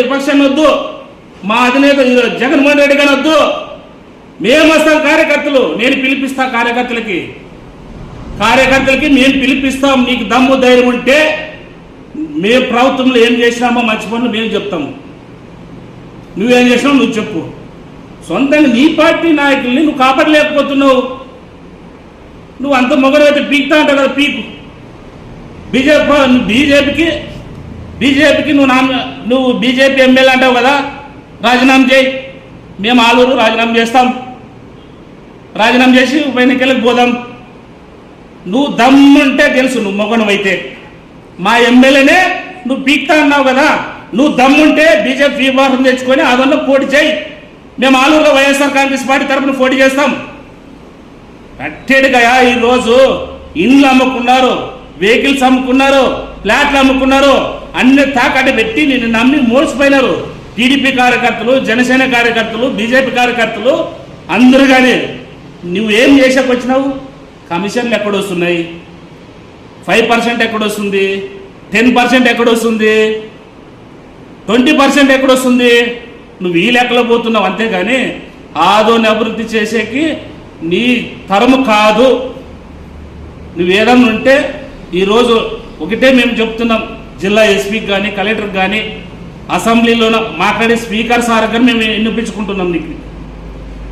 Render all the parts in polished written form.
విపక్షాన్ని వద్దు, మా అధినేత జగన్మోహన్ రెడ్డి గారు వద్దు, మేము వస్తాం కార్యకర్తలు, నేను పిలిపిస్తా కార్యకర్తలకి మేము పిలిపిస్తాం. నీకు దమ్ము ధైర్యం ఉంటే మేము ప్రభుత్వంలో ఏం చేసినామో మంచి పనులు మేము చెప్తాము, నువ్వేం చేసినావు నువ్వు చెప్పు. సొంతంగా నీ పార్టీ నాయకుల్ని నువ్వు కాపాడలేకపోతున్నావు. నువ్వు అంత మొగడైతే పీకుతా అంటావు కదా, పీకు. బీజేపీకి నువ్వు బీజేపీ ఎమ్మెల్యే అంటావు కదా, రాజీనామా చేయి. మేము ఆలూరు రాజీనామా చేస్తాం, రాజీనామా చేసి ఉప ఎన్నికలకు పోదాం. నువ్వు దమ్ముంటే తెలుసు, నువ్వు మొగనవైతే మా ఎమ్మెల్యేనే నువ్వు పీక్తా అన్నావు కదా, నువ్వు దమ్ముంటే బీజేపీ విభాగం తెచ్చుకొని అదన్నా పోటీ చేయి. మేము ఆలూరులో వైఎస్ఆర్ కాంగ్రెస్ పార్టీ తరఫున పోటీ చేస్తాం. కట్టేడుగా ఈరోజు ఇండ్లు అమ్ముకున్నారు, వెహికల్స్ అమ్ముకున్నారు, ఫ్లాట్లు అమ్ముకున్నారు, అన్ని తాకట్టు పెట్టి నిన్ను నమ్మి మోసపోయినారు. టీడీపీ కార్యకర్తలు, జనసేన కార్యకర్తలు, బీజేపీ కార్యకర్తలు అందరూ. కానీ నువ్వేం చేసాక వచ్చినావు? కమిషన్లు ఎక్కడొస్తున్నాయి? 5% ఎక్కడొస్తుంది? 10% ఎక్కడొస్తుంది? 20% ఎక్కడొస్తుంది? నువ్వు ఈ లెక్కలో పోతున్నావు అంతేగాని ఆదోని అభివృద్ధి చేసేకి నీ తరము కాదు. నువ్వేదన్నా ఉంటే ఈరోజు ఒకటే మేము చెప్తున్నాం, జిల్లా ఎస్పీకి కానీ కలెక్టర్కి కానీ అసెంబ్లీలో మాట్లాడే స్పీకర్ సార్ కానీ మేము వినిపించుకుంటున్నాం. నీకు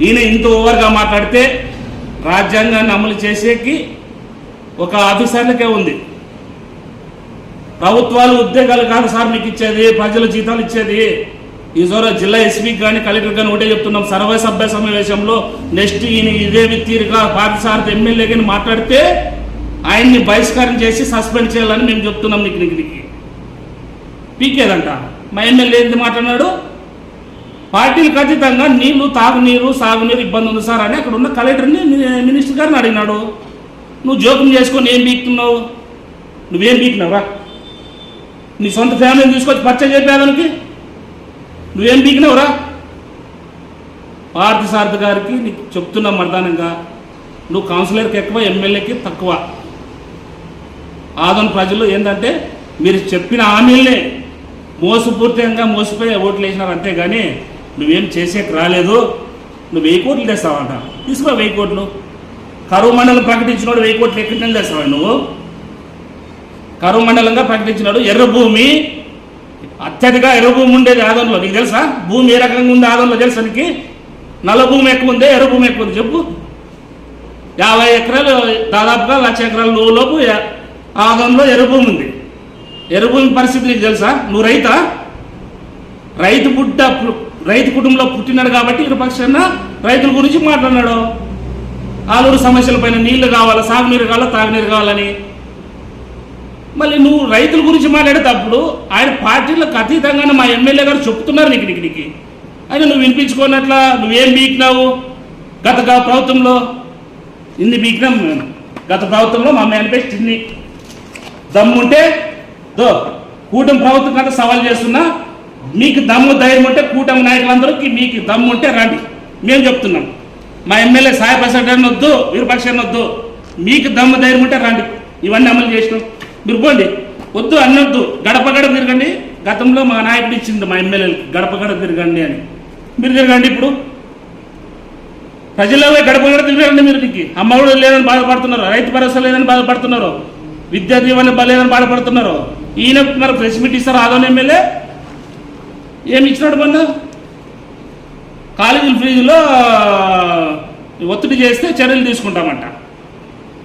ఈయన ఇంత ఓవర్గా మాట్లాడితే రాజ్యాంగాన్ని అమలు చేసేకి ఒక ఆఫీసర్లకే ఉంది. ప్రభుత్వాలు ఉద్యోగాలు కాదు సార్ మీకు ఇచ్చేది, ప్రజల జీతాలు ఇచ్చేది. ఈసారి జిల్లా ఎస్పీకి కానీ కలెక్టర్ కానీ ఒకటే చెప్తున్నాం, సర్వసభ్య సమావేశంలో నెక్స్ట్ ఈయన ఇదే తీరుగా పార్థసారథి ఎమ్మెల్యే కానీ మాట్లాడితే ఆయన్ని బహిష్కారం చేసి సస్పెండ్ చేయాలని మేము చెప్తున్నాం. నీకు పీకేదంట. మా ఎమ్మెల్యే ఏంటి మాట్లాడినాడు? పార్టీలకు అతీతంగా నీళ్లు, తాగునీరు, సాగునీరు ఇబ్బంది ఉంది సార్ అని అక్కడ ఉన్న కలెక్టర్ని మినిస్టర్ గారిని అడిగినాడు. నువ్వు జోక్యం చేసుకొని ఏం పీకుతున్నావు? నువ్వేం పీకినావురా? నీ సొంత ఫ్యామిలీని తీసుకొచ్చి పరిచయం చెప్పేదానికి నువ్వేం పీకినావురా? పార్థసారథి గారికి నీకు చెప్తున్నాం మర్దానంగా, నువ్వు కౌన్సిలర్కి ఎక్కువ, ఎమ్మెల్యేకి తక్కువ. ఆదోని ప్రజలు ఏంటంటే మీరు చెప్పిన హామీలనే మోసపూర్తిగా మోసపోయి ఓట్లు వేసినారు అంతేగాని నువ్వేం చేసేకి రాలేదు. నువ్వు 1000 కోట్లు తెస్తావంట, తీసుకో 1000 కోట్లు. కరువు మండలం ప్రకటించినాడు, 1000 కోట్లు ఎక్కడి తెస్తావా నువ్వు? కరువు మండలంగా ప్రకటించినాడు. ఎర్ర భూమి అత్యధిక ఎర్ర భూమి ఉండేది ఆదోనిలో, నీకు తెలుసా? భూమి ఏ రకంగా ఉంది ఆదోనిలో తెలుసా నీకు? నల్ల భూమి ఎక్కువ ఉంది, ఎర్ర భూమి ఎక్కువ ఉంది చెప్పు. 50 ఎకరాలు దాదాపుగా 1,00,000 ఎకరాల లోపు ఆదోనిలో ఎర్ర భూమి ఉంది. ఎర్ర భూమి పరిస్థితి నీకు తెలుసా? నువ్వు రైతు కుటుంబంలో పుట్టినాడు కాబట్టి ఇరుపక్షాన రైతుల గురించి మాట్లాడినాడు. ఆలూరు సమస్యల పైన నీళ్లు కావాలా, సాగునీరు కావాలా, తాగునీరు కావాలని. మళ్ళీ నువ్వు రైతుల గురించి మాట్లాడేటప్పుడు ఆయన పార్టీలకు అతీతంగానే మా ఎమ్మెల్యే గారు చెప్తున్నారు నీకు ఆయన నువ్వు వినిపించుకున్నట్లా నువ్వేం బీకినావు? గత ప్రభుత్వంలో ఇన్ని బీకినాం మేము. గత ప్రభుత్వంలో మా మేనిఫెస్టో ఇన్ని. దమ్ముంటే కూటమి ప్రభుత్వం కంటే సవాల్ చేస్తున్నా, మీకు దమ్ము ధైర్యం ఉంటే కూటమి నాయకులందరికీ మీకు దమ్ము ఉంటే రండి. మేము చెప్తున్నాం, మా ఎమ్మెల్యే సాయి ప్రసాద్ గారిని వద్దు, విరూపాక్షని వద్దు, మీకు దమ్ము ధైర్యం ఉంటే రండి. ఇవన్నీ అమలు చేసినాం. మీరు పోండి, వద్దు అన్నొద్దు, గడప గడప తిరగండి. గతంలో మా నాయకుడు ఇచ్చింది మా ఎమ్మెల్యేలకి గడప గడప తిరగండి అని. మీరు తిరగండి. ఇప్పుడు ప్రజల్లో గడప గడప తిరగండి. మీరు నీకు అమ్మఒడి లేదని బాధపడుతున్నారు, రైతు భరోసా లేదని బాధపడుతున్నారు, విద్యా దీవెన లేదని బాధపడుతున్నారు. ఈయన మరి ప్రెస్ మీట్ ఇస్తారు. ఆదోని ఎమ్మెల్యే ఏమి ఇచ్చినాడు? మొన్న కాలేజీల ఫీజులో ఒత్తిడి చేస్తే చర్యలు తీసుకుంటామంట.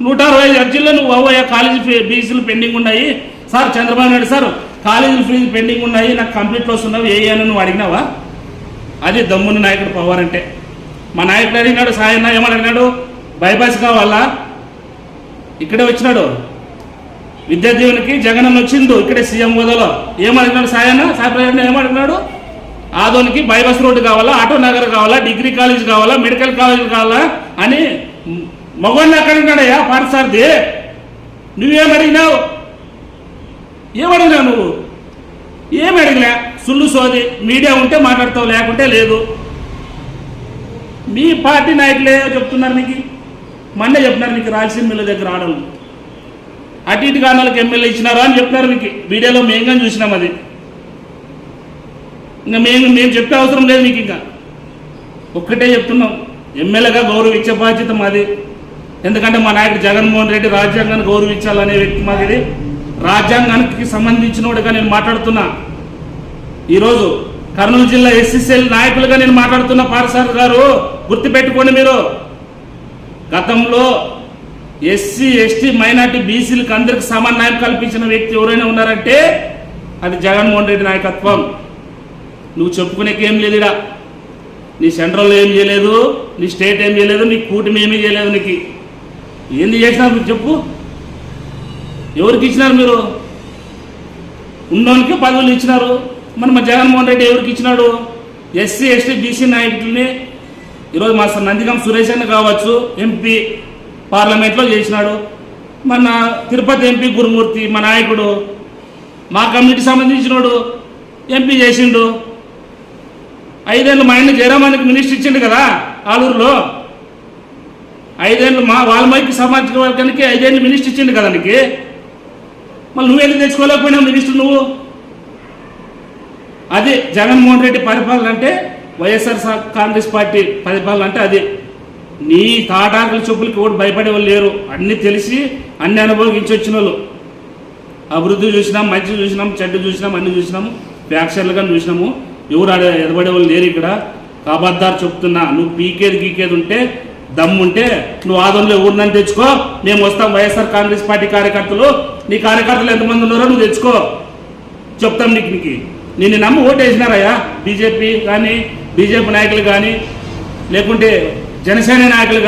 165 అర్జీల్లో నువ్వు కాలేజీ ఫీజులు పెండింగ్ ఉన్నాయి sir, Chandrababu Naidu sir college fee pending ఉన్నాయి, నాకు కంప్లీట్లో వస్తున్నావు అని నువ్వు అడిగినావా? అది దమ్ముని నాయకుడు పవర్ అంటే. మా నాయకుడు అడిగినాడు, సాయన్న ఏమని అడిగినాడు? బైపాస్ కావాలా? ఇక్కడే వచ్చినాడు. విద్యా దీవెనకి జగన్ వచ్చిండు ఇక్కడే సీఎం హోదాలో. ఏమడిగినాడు సాయన్న? సాయప్రజన్న ఏమడిగినాడు? ఆదోనికి బైపాస్ రోడ్డు కావాలా, ఆటో నగర్ కావాలా, డిగ్రీ కాలేజ్ కావాలా, మెడికల్ కాలేజ్ కావాలా అని మగవాడిని అక్కడిన్నాడయ్యా పార్థసారథి. నువ్వేమడిగినావు? ఏమడిగినావు నువ్వు? ఏమి అడిగినా? సుల్లు సోది. మీడియా ఉంటే మాట్లాడతావు, లేకుంటే లేదు. మీ పార్టీ నాయకులే చెప్తున్నారు నీకు. మొన్నే చెప్పినారు నీకు రాయలసీమ దగ్గర ఆడలు అటు ఇటు కానాలకు ఎమ్మెల్యే ఇచ్చినారా అని చెప్పినారు మీకు. వీడియోలో మేము కానీ చూసినాం. అది ఇంకా మేము చెప్పే అవసరం లేదు మీకు. ఇంకా ఒక్కటే చెప్తున్నాం, ఎమ్మెల్యేగా గౌరవించే బాధ్యత మాది. ఎందుకంటే మా నాయకుడు జగన్మోహన్ రెడ్డి రాజ్యాంగాన్ని గౌరవించాలనే వ్యక్తి మాది. రాజ్యాంగానికి సంబంధించినోడుగా నేను మాట్లాడుతున్నా. ఈరోజు కర్నూలు జిల్లా ఎస్సీసీఎల్ నాయకులుగా నేను మాట్లాడుతున్న పారసార్ గారు, గుర్తుపెట్టుకోండి మీరు. గతంలో ఎస్సీ ఎస్టీ మైనార్టీ బీసీలకు అందరికి సమాన న్యాయం కల్పించిన వ్యక్తి ఎవరైనా ఉన్నారంటే అది జగన్మోహన్ రెడ్డి నాయకత్వం. నువ్వు చెప్పుకునేకి ఏం లేదు ఇక్కడ. నీ సెంట్రల్లో ఏం చేయలేదు, నీ స్టేట్ ఏం చేయలేదు, నీ కూటమి ఏమీ చేయలేదు. నీకు ఏంది చేసినారు మీరు చెప్పు? ఎవరికి ఇచ్చినారు మీరు? ఉన్నోనికి పదవులు ఇచ్చినారు. మరి మా జగన్మోహన్ రెడ్డి ఎవరికి ఇచ్చినాడు? ఎస్సీ ఎస్టీ బీసీ నాయకుల్ని. ఈరోజు మా నందిగం సురేష్ అన్న కావచ్చు, ఎంపీ పార్లమెంట్లో చేసినాడు. మన తిరుపతి ఎంపీ గురుమూర్తి మా నాయకుడు, మా కమ్యూనిటీ సంబంధించినోడు, ఎంపీ చేసిండు. 5 ఏళ్ళు మా ఆయన జయరామానికి మినిస్టర్ ఇచ్చిండు కదా ఆలూరులో. 5 ఏళ్ళు మా వాల్మీకి సామాజిక వర్గానికి 5 ఏళ్ళు మినిస్టర్ ఇచ్చిండు కదా నీకు. మళ్ళీ నువ్వెందుకు తెచ్చుకోలేకపోయినావు మినిస్టర్ నువ్వు? అది జగన్మోహన్ రెడ్డి పరిపాలన అంటే, వైఎస్ఆర్ కాంగ్రెస్ పార్టీ పరిపాలన అంటే అది. నీ తాటాకుల చెప్పులకి కూడా భయపడే వాళ్ళు లేరు. అన్నీ తెలిసి అన్ని అనుభవించి వచ్చిన వాళ్ళు. అభివృద్ధి చూసినాం, మంచి చూసినాం, చెడ్డ చూసినాం, అన్ని చూసినాము, ఫ్యాక్షన్లుగా చూసినాము. ఎవరు ఎదబడే వాళ్ళు లేరు ఇక్కడ. కాబద్దారు చెప్తున్నా, నువ్వు గీకేది ఉంటే దమ్ముంటే నువ్వు ఆదంలో ఎవరినని తెచ్చుకో. మేము వస్తాం వైఎస్ఆర్ కాంగ్రెస్ పార్టీ కార్యకర్తలు. నీ కార్యకర్తలు ఎంతమంది ఉన్నారో నువ్వు తెచ్చుకో, చెప్తాం నీకు. నిన్ను నమ్మి ఓటు వేసినారయ్యా బీజేపీ కానీ, బీజేపీ నాయకులు కానీ, లేకుంటే జనసేన నాయకులు కానీ.